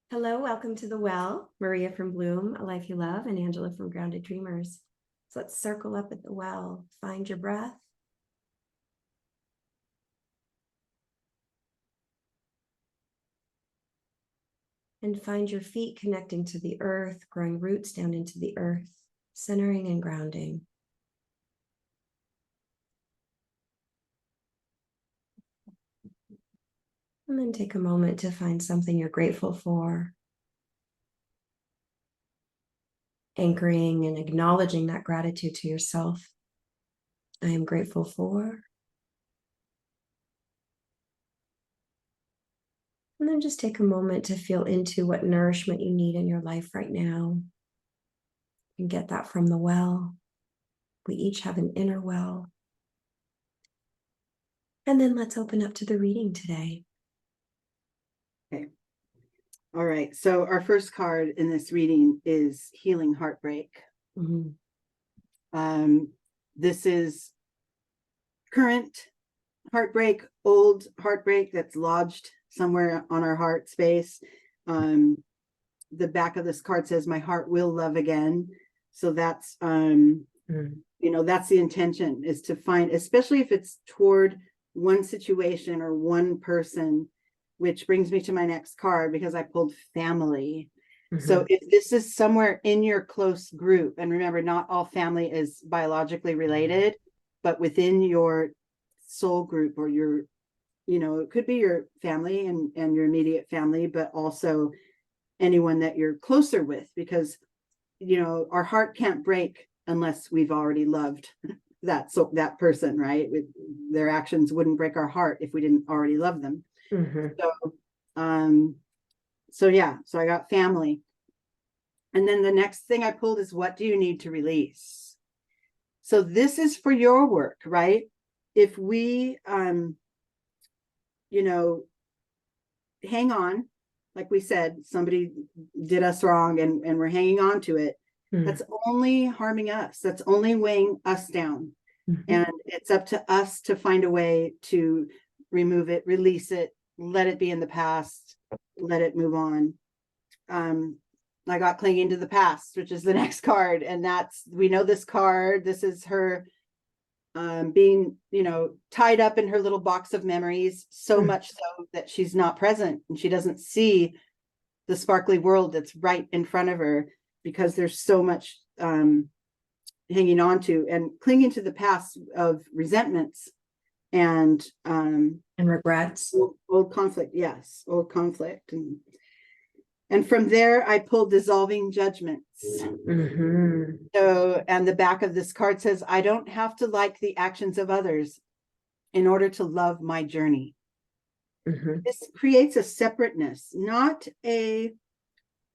Hello, welcome to the well. Maria from Bloom, A Life You Love, and Angela from Grounded Dreamers. So let's circle up at the well. Find your breath. And find your feet connecting to the earth, growing roots down into the earth, centering and grounding. And then take a moment to find something you're grateful for. Anchoring and acknowledging that gratitude to yourself. I am grateful for. And then just take a moment to feel into what nourishment you need in your life right now. And get that from the well. We each have an inner well. And then let's open up to the reading today. Okay. All right. So our first card in this reading is Healing Heartbreak. Mm-hmm. This is current heartbreak, old heartbreak that's lodged somewhere on our heart space. The back of this card says, "My heart will love again." So that's, that's the intention, is to find, especially if it's toward one situation or one person, which brings me to my next card because I pulled family. Mm-hmm. So if this is somewhere in your close group, and remember, not all family is biologically related, but within your soul group or your, it could be your family and your immediate family, but also anyone that you're closer with, because, our heart can't break unless we've already loved that person, right? Their actions wouldn't break our heart if we didn't already love them. Mm-hmm. So I got family. And then the next thing I pulled is, what do you need to release? So this is for your work, right? If we, hang on, like we said, somebody did us wrong and we're hanging on to it. Mm-hmm. That's only harming us. That's only weighing us down. Mm-hmm. And it's up to us to find a way to remove it, release it, let it be in the past, let it move on. I got clinging to the past, which is the next card. And we know this card. This is her being, tied up in her little box of memories, so much so that she's not present and she doesn't see the sparkly world that's right in front of her, because there's so much hanging on to and clinging to the past of resentments and regrets, old conflict. Yes, old conflict. And from there, I pulled dissolving judgments. Mm-hmm. So, and the back of this card says, I don't have to like the actions of others in order to love my journey. Mm-hmm. This creates a separateness, not a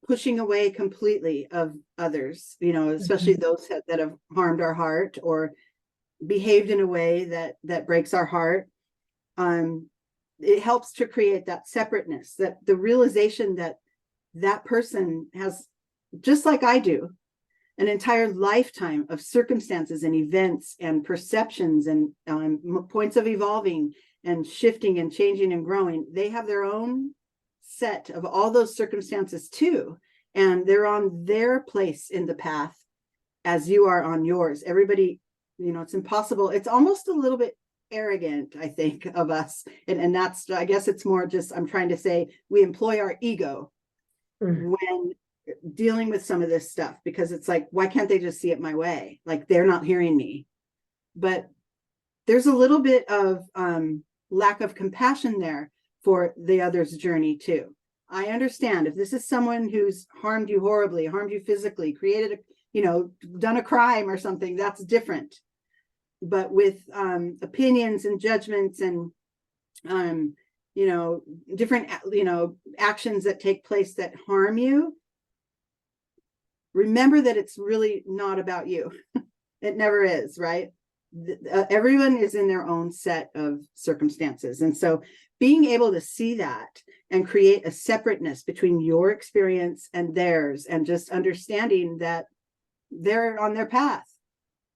pushing away completely of others, especially those that have harmed our heart or behaved in a way that breaks our heart. It helps to create that separateness, that the realization that person has, just like I do, an entire lifetime of circumstances and events and perceptions and points of evolving and shifting and changing and growing. They have their own set of all those circumstances too, and they're on their place in the path as you are on yours. Everybody, it's impossible. It's almost a little bit arrogant, I think, of us, and that's, I guess it's more just, I'm trying to say, we employ our ego when dealing with some of this stuff, because it's like, why can't they just see it my way? Like, they're not hearing me. But there's a little bit of lack of compassion there for the other's journey too. I understand if this is someone who's harmed you horribly, harmed you physically, created done a crime or something, that's different. But with opinions and judgments and different, actions that take place that harm you, remember that it's really not about you. It never is, right? Everyone is in their own set of circumstances. And so being able to see that and create a separateness between your experience and theirs, and just understanding that they're on their path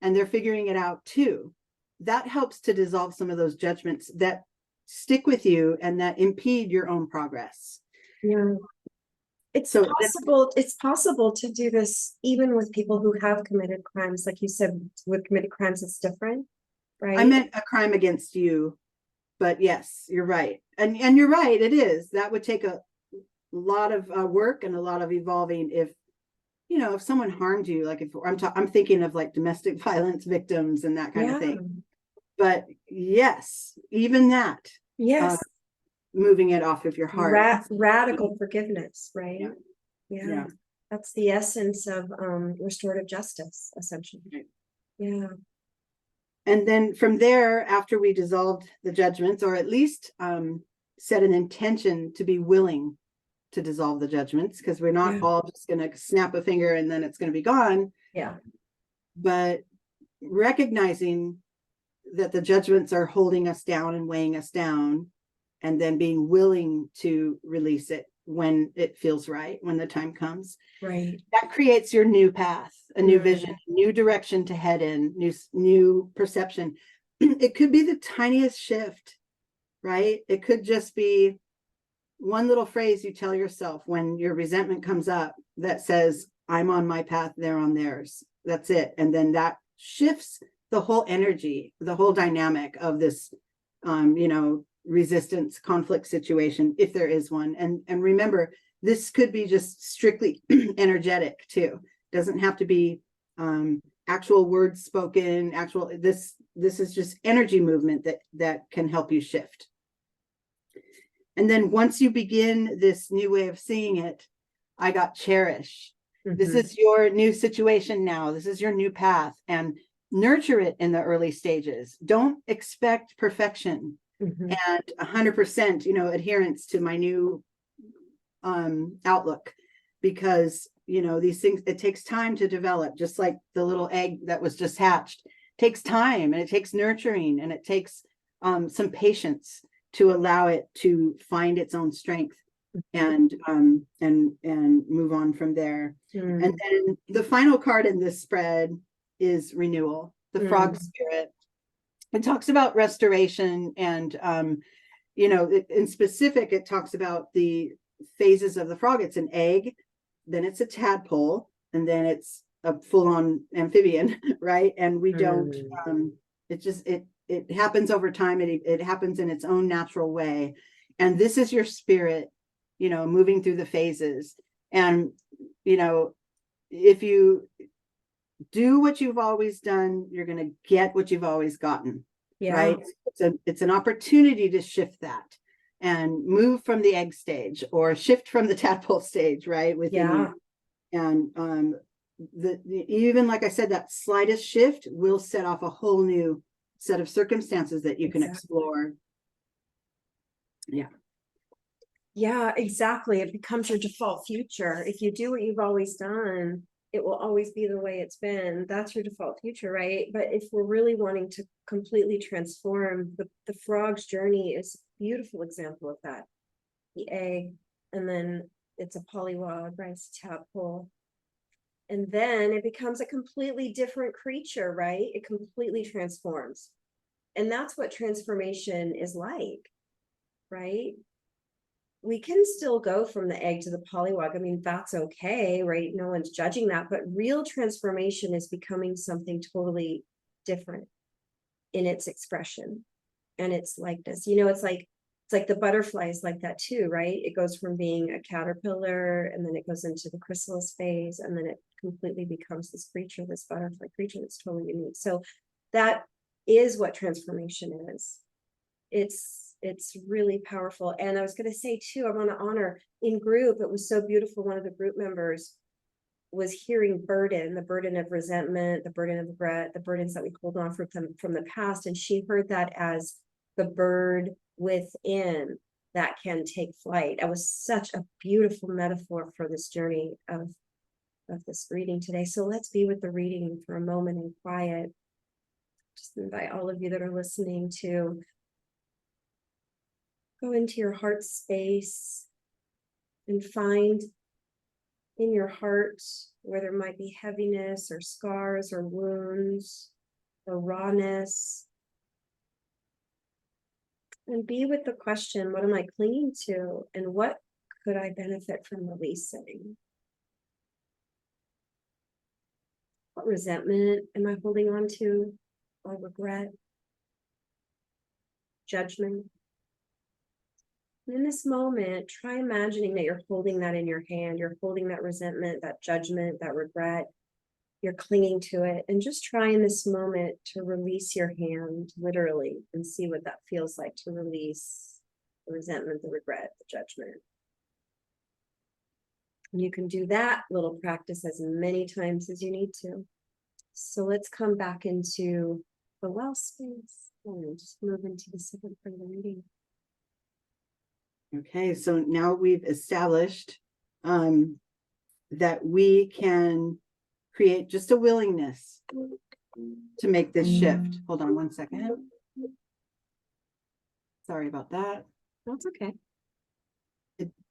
and they're figuring it out too, that helps to dissolve some of those judgments that stick with you and that impede your own progress. Yeah. It's possible to do this even with people who have committed crimes. Like you said, with committed crimes, it's different, right? I meant a crime against you, but yes, you're right. And you're right, it is. That would take a lot of work and a lot of evolving if, if someone harmed you, like if I'm thinking of like domestic violence victims and that kind of thing. But yes, even that, yes, moving it off of your heart. Radical forgiveness, right? Yeah. That's the essence of restorative justice, essentially. Right. Yeah. And then from there, after we dissolved the judgments, or at least set an intention to be willing to dissolve the judgments, because we're not all just going to snap a finger and then it's going to be gone. Yeah. But recognizing that the judgments are holding us down and weighing us down, and then being willing to release it when it feels right, when the time comes. Right. That creates your new path, a new vision, new direction to head in, new perception. It could be the tiniest shift, right? It could just be one little phrase you tell yourself when your resentment comes up that says, I'm on my path, they're on theirs. That's it. And then that shifts the whole energy, the whole dynamic of this, resistance conflict situation, if there is one. And remember, this could be just strictly energetic too. Doesn't have to be actual words spoken, this is just energy movement that can help you shift. And then once you begin this new way of seeing it, I got cherish. This is your new situation now. This is your new path, and nurture it in the early stages. Don't expect perfection and 100%, adherence to my new outlook, because, these things, it takes time to develop, just like the little egg that was just hatched. It takes time, and it takes nurturing, and it takes some patience to allow it to find its own strength and move on from there. And then the final card in this spread is renewal, the frog spirit. It talks about restoration, and in specific, it talks about the phases of the frog. It's an egg, then it's a tadpole, and then it's a full-on amphibian, right? And we don't it happens over time. It happens in its own natural way. And this is your spirit, moving through the phases. And, if you do what you've always done, you're going to get what you've always gotten, right? It's an opportunity to shift that and move from the egg stage, or shift from the tadpole stage, right? Within you. And even like I said, that slightest shift will set off a whole new set of circumstances that you can explore. Yeah, exactly. It becomes your default future. If you do what you've always done, it will always be the way it's been. That's your default future, right? But if we're really wanting to completely transform, the frog's journey is a beautiful example of that. The egg, and then it's a polywog, right? It's a tadpole. And then it becomes a completely different creature, right? It completely transforms. And that's what transformation is like, right? We can still go from the egg to the polywog. I mean, that's okay, right? No one's judging that, but real transformation is becoming something totally different in its expression and its likeness. It's like the butterfly is like that too, right? It goes from being a caterpillar, and then it goes into the chrysalis phase, and then it completely becomes this creature, this butterfly creature that's totally unique. So that is what transformation is. It's really powerful. And I was going to say too, I want to honor in group. It was so beautiful. One of the group members was hearing the burden of resentment, the burden of regret, the burdens that we hold on from the past. And she heard that as the bird within that can take flight. It was such a beautiful metaphor for this journey of this reading today. So let's be with the reading for a moment in quiet. Just invite all of you that are listening to go into your heart space and find in your heart where there might be heaviness or scars or wounds or rawness. And be with the question, what am I clinging to? And what could I benefit from releasing? What resentment am I holding on to, or regret, judgment? And in this moment, try imagining that you're holding that in your hand. You're holding that resentment, that judgment, that regret. You're clinging to it, and just try in this moment to release your hand, literally, and see what that feels like to release the resentment, the regret, the judgment. And you can do that little practice as many times as you need to. So let's come back into the well space and just move into the second part of the reading. Okay, so now we've established that we can create just a willingness to make this shift. Hold on one second. Sorry about that. That's okay.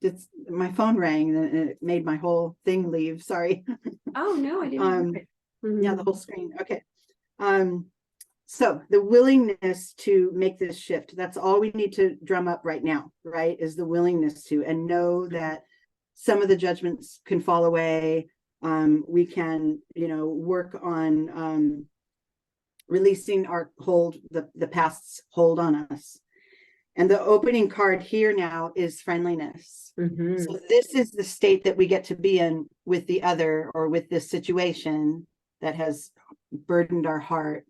It's my phone rang and it made my whole thing leave. Sorry. Oh no, I didn't hear it. Yeah, the whole screen. Okay. So the willingness to make this shift, that's all we need to drum up right now, right? Is the willingness to, and know that some of the judgments can fall away. We can, work on releasing our hold, the past's hold on us. And the opening card here now is friendliness. So this is the state that we get to be in with the other, or with this situation that has burdened our heart,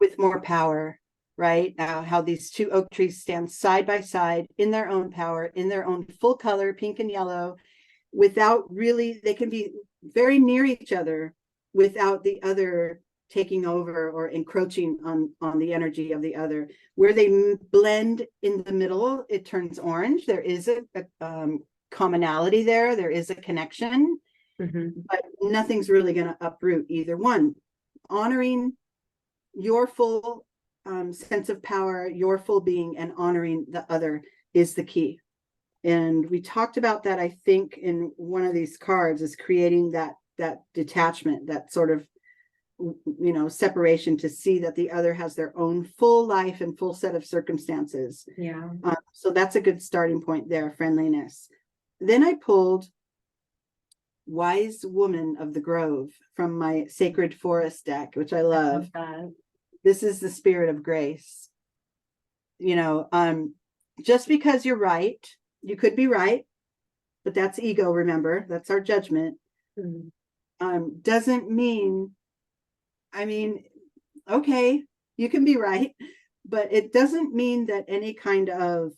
with more power, right? How these two oak trees stand side by side in their own power, in their own full color, pink and yellow, without really, they can be very near each other without the other taking over or encroaching on the energy of the other. Where they blend in the middle, it turns orange. There is a commonality there. There is a connection, but nothing's really going to uproot either one. Honoring your full sense of power, your full being, and honoring the other is the key. And we talked about that, I think, in one of these cards, is creating that detachment, that sort of, separation, to see that the other has their own full life and full set of circumstances. Yeah. So that's a good starting point there, friendliness. Then I pulled Wise Woman of the Grove from my Sacred Forest deck, which I love. This is the spirit of grace. Just because you're right, you could be right, but that's ego, remember, that's our judgment. Doesn't mean, okay, you can be right, but it doesn't mean that any kind of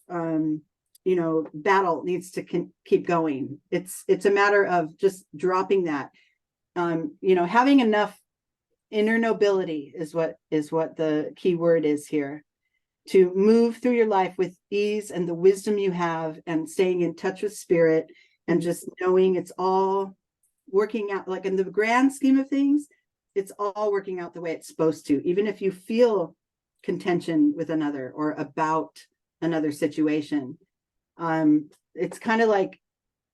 battle needs to keep going. It's a matter of just dropping that. Having enough inner nobility is what the key word is here, to move through your life with ease and the wisdom you have, and staying in touch with spirit, and just knowing it's all working out, like in the grand scheme of things, it's all working out the way it's supposed to. Even if you feel contention with another or about another situation, it's kind of like,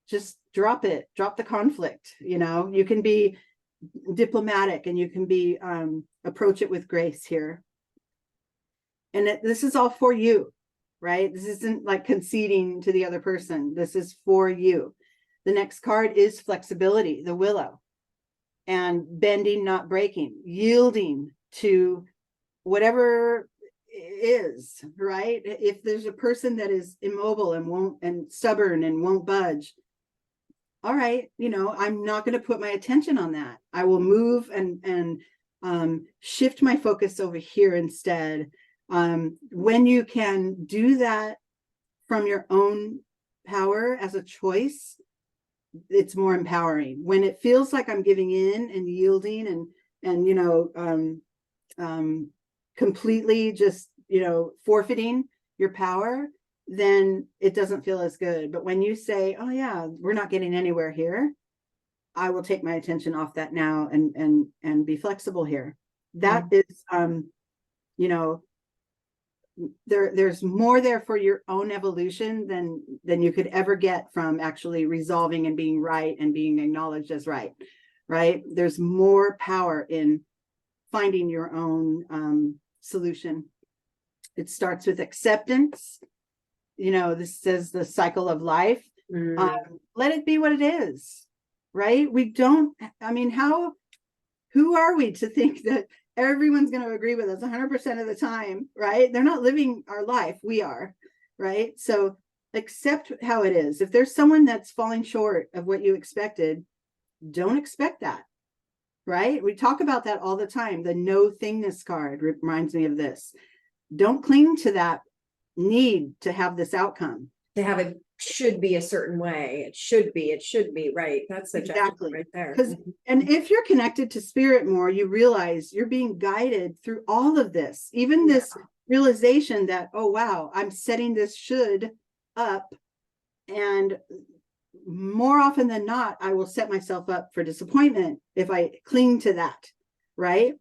just drop the conflict. You can be diplomatic, and you can be approach it with grace here. And this is all for you, right? This isn't like conceding to the other person. This is for you. The next card is flexibility, the willow, and bending, not breaking, yielding to whatever is, right? If there's a person that is immobile and stubborn and won't budge, all right, I'm not going to put my attention on that. I will move and shift my focus over here instead. When you can do that from your own power as a choice, it's more empowering. When it feels like I'm giving in and yielding and completely just forfeiting your power, then it doesn't feel as good. But when you say, oh yeah, we're not getting anywhere here, I will take my attention off that now and be flexible here. That is there's more there for your own evolution than you could ever get from actually resolving and being right and being acknowledged as right. There's more power in finding your own solution. It starts with acceptance. This says the cycle of life. Let it be what it is, right? We don't, I mean, who are we to think that everyone's going to agree with us 100% of the time, right? They're not living our life. We are, right? So accept how it is. If there's someone that's falling short of what you expected, don't expect that, right? We talk about that all the time. The no thingness card reminds me of this. Don't cling to that need to have this outcome. To have it should be a certain way. It should be, right. That's the Exactly right there. Because, and if you're connected to spirit more, you realize you're being guided through all of this, even this realization that, oh, wow, I'm setting this should up. And more often than not, I will set myself up for disappointment if I cling to that, right?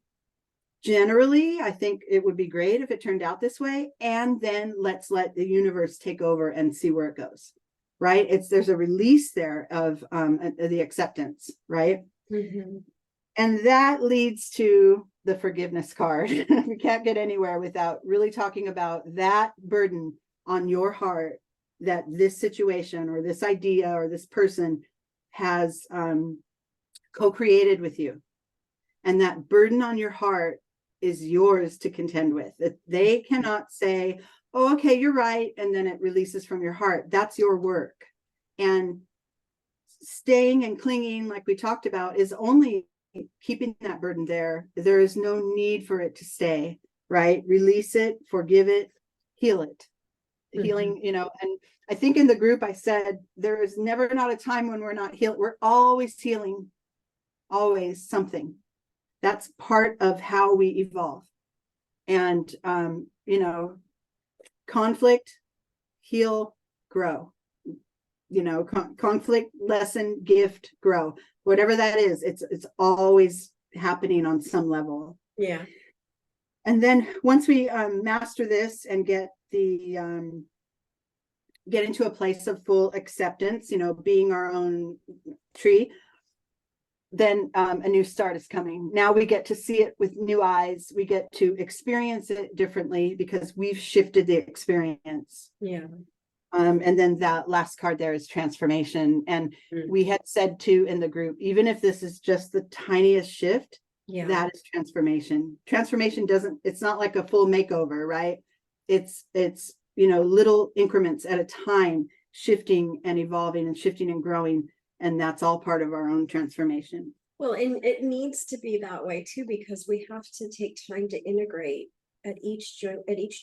Generally, I think it would be great if it turned out this way. And then let's let the universe take over and see where it goes, right? There's a release there of the acceptance, right? And that leads to the forgiveness card. We can't get anywhere without really talking about that burden on your heart that this situation or this idea or this person has co-created with you. And that burden on your heart is yours to contend with. That they cannot say, oh, okay, you're right, and then it releases from your heart. That's your work. And staying and clinging, like we talked about, is only keeping that burden there. There is no need for it to stay, right? Release it, forgive it, heal it. Healing, you know, and I think in the group I said, there is never not a time when we're not healed. We're always healing, always something. That's part of how we evolve. And, you know, conflict, heal, grow, you know, conflict, lesson, gift, grow, whatever that is, it's always happening on some level. Yeah. And then once we master this and get into a place of full acceptance, you know, being our own tree, then a new start is coming. Now we get to see it with new eyes. We get to experience it differently because we've shifted the experience. Yeah. And then that last card there is transformation. And we had said too in the group, even if this is just the tiniest shift, that is transformation. Transformation it's not like a full makeover, right? It's, you know, little increments at a time, shifting and evolving and shifting and growing. And that's all part of our own transformation. Well, and it needs to be that way too, because we have to take time to integrate at each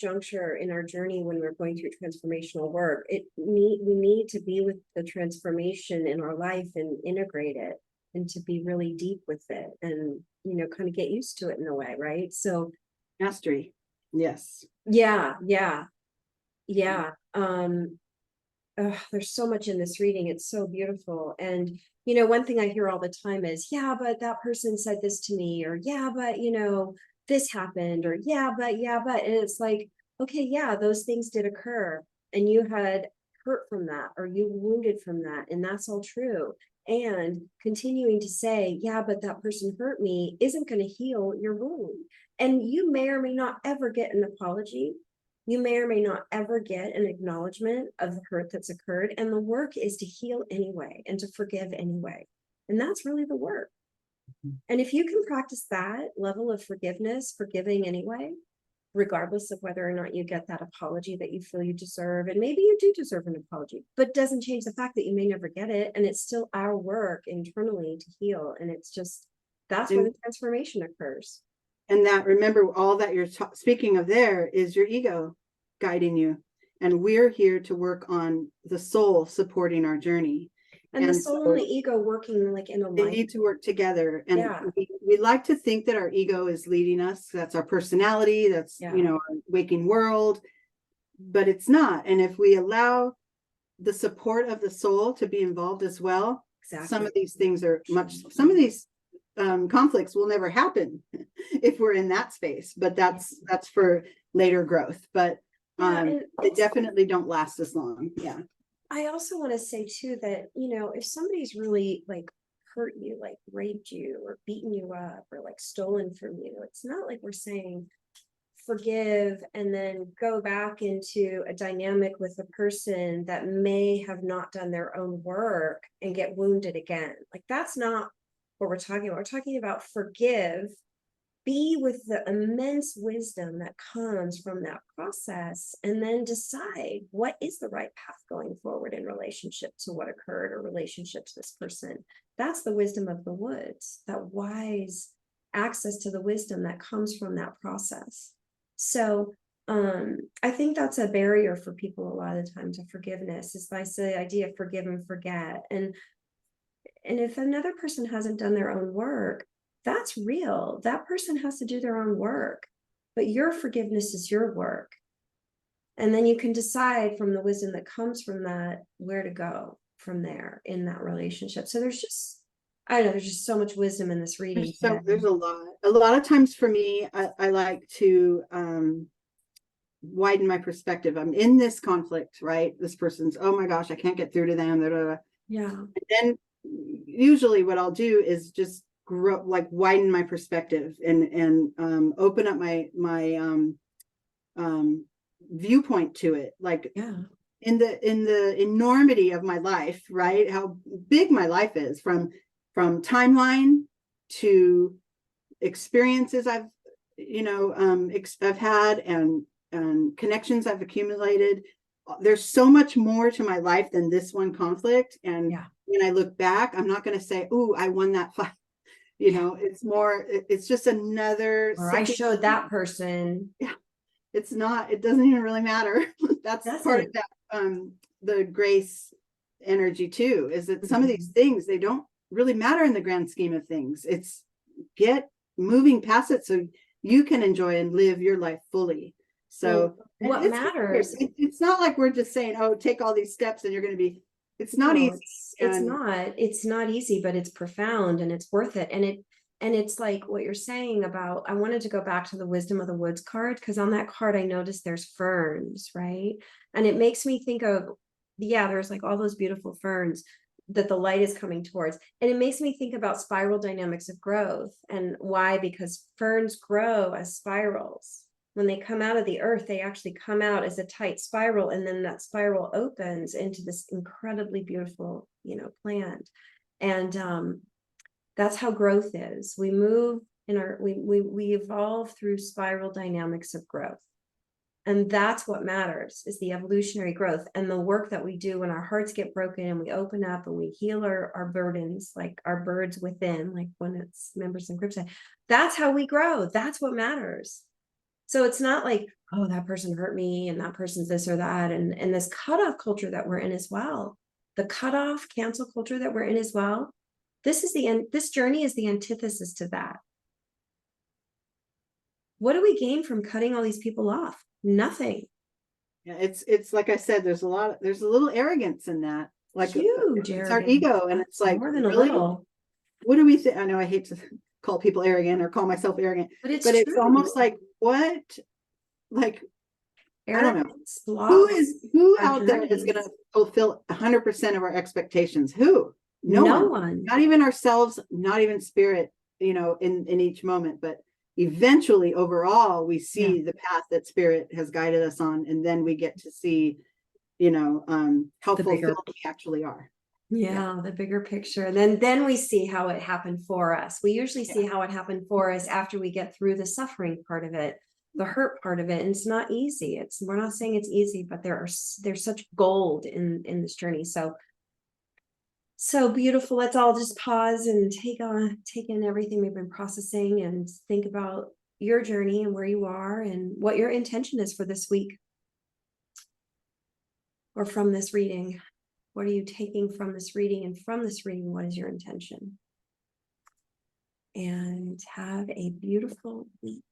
juncture in our journey when we're going through transformational work. We need to be with the transformation in our life and integrate it and to be really deep with it and, you know, kind of get used to it in a way, right? So mastery. Yes. Yeah. There's so much in this reading. It's so beautiful. And, you know, one thing I hear all the time is, yeah, but that person said this to me, or yeah, but, you know, this happened, or yeah, but, and it's like, okay, yeah, those things did occur and you had hurt from that, or you wounded from that. And that's all true. And continuing to say, yeah, but that person hurt me isn't going to heal your wound. And you may or may not ever get an apology. You may or may not ever get an acknowledgement of the hurt that's occurred. And the work is to heal anyway and to forgive anyway. And that's really the work. And if you can practice that level of forgiveness, forgiving anyway, regardless of whether or not you get that apology that you feel you deserve, and maybe you do deserve an apology, but it doesn't change the fact that you may never get it. And it's still our work internally to heal. And it's just, that's where the transformation occurs. And that, remember, all that you're speaking of there is your ego guiding you. And we're here to work on the soul supporting our journey. And the soul and the ego working like in a they need to work together. And we like to think that our ego is leading us. That's our personality. That's, you know, our waking world. But it's not. And if we allow the support of the soul to be involved as well, some of these things are some of these conflicts will never happen if we're in that space, but that's for later growth. But they definitely don't last as long. Yeah. I also want to say too that, you know, if somebody's really like hurt you, like raped you or beaten you up or like stolen from you, it's not like we're saying forgive and then go back into a dynamic with a person that may have not done their own work and get wounded again. Like, that's not what we're talking about. We're talking about forgive, be with the immense wisdom that comes from that process, and then decide what is the right path going forward in relationship to what occurred or relationship to this person. That's the wisdom of the woods, that wise access to the wisdom that comes from that process. So I think that's a barrier for people a lot of the time to forgiveness, is by the idea of forgive and forget. And if another person hasn't done their own work, that's real. That person has to do their own work, but your forgiveness is your work. And then you can decide from the wisdom that comes from that, where to go from there in that relationship. So there's just, I don't know, there's just so much wisdom in this reading. There's a lot of times for me, I like to widen my perspective. I'm in this conflict, right? This person's, oh my gosh, I can't get through to them. Blah, blah, blah. Yeah. And then usually what I'll do is just grow, like widen my perspective and open up my viewpoint to it. Like, yeah, in the enormity of my life, right? How big my life is, from timeline to experiences I've had and connections I've accumulated. There's so much more to my life than this one conflict. And when I look back, I'm not going to say, "Ooh, I won that fight." It's more, it's just another, or I showed that person. Yeah. It's not, it doesn't even really matter. That's part of that, the grace energy too, is that some of these things, they don't really matter in the grand scheme of things. It's get moving past it so you can enjoy and live your life fully. So what matters, it's not like we're just saying, oh, take all these steps and you're going to be, it's not easy. It's not easy, but it's profound and it's worth it. And it's like what you're saying about, I wanted to go back to the wisdom of the woods card, because on that card, I noticed there's ferns, right? And it makes me think of, there's like all those beautiful ferns that the light is coming towards. And it makes me think about spiral dynamics of growth. And why? Because ferns grow as spirals. When they come out of the earth, they actually come out as a tight spiral, and then that spiral opens into this incredibly beautiful, plant. And that's how growth is. We move in we evolve through spiral dynamics of growth. And that's what matters, is the evolutionary growth and the work that we do when our hearts get broken and we open up and we heal our burdens, like our birds within, like when it's members in groups. That's how we grow. That's what matters. So it's not like, oh, that person hurt me and that person's this or that. And this cutoff culture that we're in as well, the cutoff cancel culture that we're in as well. This journey is the antithesis to that. What do we gain from cutting all these people off? Nothing. Yeah, it's like I said, there's a little arrogance in that. Like, huge it's our ego, and it's like, more than really? a little. What do we think? I know I hate to call people arrogant or call myself arrogant, but it's true. almost like, what? Like, arrogance, I don't know. Who out there is going to fulfill 100% of our expectations? Who? No one. Not even ourselves, not even spirit, in each moment, but eventually overall we see the path that spirit has guided us on, and then we get to see how fulfilled we actually are. The bigger picture. And then we see how it happened for us. We usually see how it happened for us after we get through the suffering part of it, the hurt part of it. And it's not easy. We're not saying it's easy, but there's such gold in this journey. So beautiful. Let's all just pause and take in everything we've been processing and think about your journey and where you are and what your intention is for this week or from this reading. What are you taking from this reading? And from this reading, what is your intention? And have a beautiful week.